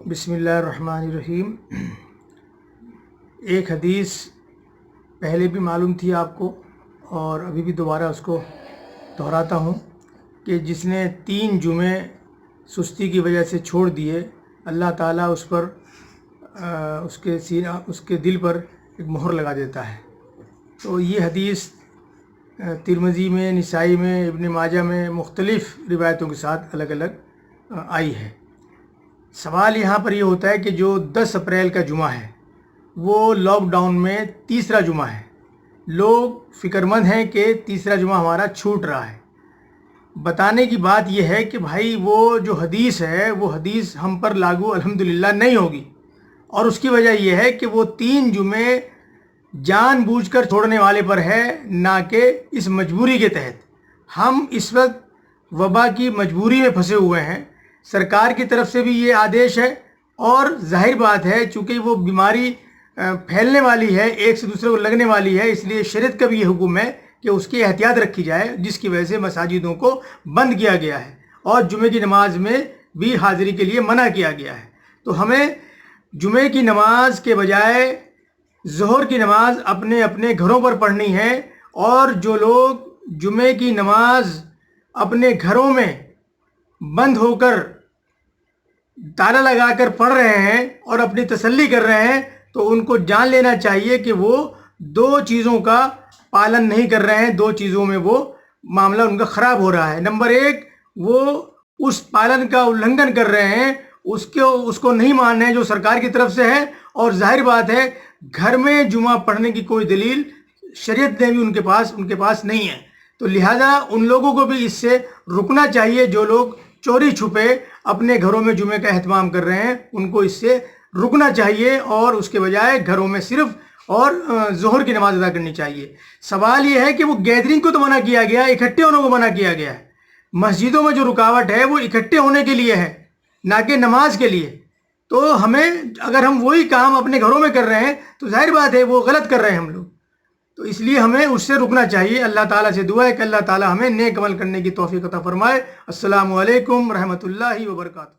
بسم اللہ الرحمن الرحیم۔ ایک حدیث پہلے بھی معلوم تھی آپ کو اور ابھی بھی دوبارہ اس کو دہراتا ہوں کہ جس نے 3 جمعے سستی کی وجہ سے چھوڑ دیے، اللہ تعالیٰ اس پر اس کے دل پر ایک مہر لگا دیتا ہے۔ تو یہ حدیث ترمذی میں، نسائی میں، ابن ماجہ میں مختلف روایتوں کے ساتھ الگ الگ آئی ہے۔ سوال یہاں پر یہ ہوتا ہے کہ جو 10 اپریل کا جمعہ ہے وہ لاک ڈاؤن میں تیسرا جمعہ ہے۔ لوگ فکر مند ہیں کہ تیسرا جمعہ ہمارا چھوٹ رہا ہے۔ بتانے کی بات یہ ہے کہ بھائی وہ جو حدیث ہے وہ حدیث ہم پر لاگو الحمدللہ نہیں ہوگی، اور اس کی وجہ یہ ہے کہ وہ 3 جمعے جان بوجھ کر چھوڑنے والے پر ہے، نہ کہ اس مجبوری کے تحت۔ ہم اس وقت وبا کی مجبوری میں پھنسے ہوئے ہیں، سرکار کی طرف سے بھی یہ آدیش ہے، اور ظاہر بات ہے چونکہ وہ بیماری پھیلنے والی ہے، ایک سے دوسرے کو لگنے والی ہے، اس لیے شریعت کا بھی یہ حکم ہے کہ اس کی احتیاط رکھی جائے، جس کی وجہ سے مساجدوں کو بند کیا گیا ہے اور جمعے کی نماز میں بھی حاضری کے لیے منع کیا گیا ہے۔ تو ہمیں جمعے کی نماز کے بجائے ظہر کی نماز اپنے اپنے گھروں پر پڑھنی ہے، اور جو لوگ جمعے کی نماز اپنے گھروں میں بند ہو کر تالا لگا کر پڑھ رہے ہیں اور اپنی تسلی کر رہے ہیں، تو ان کو جان لینا چاہیے کہ وہ 2 چیزوں کا پالن نہیں کر رہے ہیں، 2 چیزوں میں وہ معاملہ ان کا خراب ہو رہا ہے۔ نمبر 1، وہ اس پالن کا النگھن کر رہے ہیں، اس کو نہیں مان رہے ہیں جو سرکار کی طرف سے ہے، اور ظاہر بات ہے گھر میں جمعہ پڑھنے کی کوئی دلیل شریعت نے بھی ان کے پاس نہیں ہے۔ تو لہذا ان لوگوں کو بھی اس سے رکنا چاہیے، جو لوگ چوری چھپے اپنے گھروں میں جمعے کا اہتمام کر رہے ہیں ان کو اس سے رکنا چاہیے، اور اس کے بجائے گھروں میں صرف اور ظہر کی نماز ادا کرنی چاہیے۔ سوال یہ ہے کہ وہ گیدرنگ کو تو منع کیا گیا ہے، اکٹھے ہونے کو منع کیا گیا ہے۔ مسجدوں میں جو رکاوٹ ہے وہ اکٹھے ہونے کے لیے ہے، نہ کہ نماز کے لیے۔ تو اگر ہم وہی کام اپنے گھروں میں کر رہے ہیں تو ظاہر بات ہے وہ غلط کر رہے ہیں ہم لوگ، تو اس لیے ہمیں اس سے رکنا چاہیے۔ اللہ تعالیٰ سے دعا ہے کہ اللہ تعالیٰ ہمیں نیک عمل کرنے کی توفیق عطا فرمائے۔ السلام علیکم ورحمۃ اللہ وبرکاتہ۔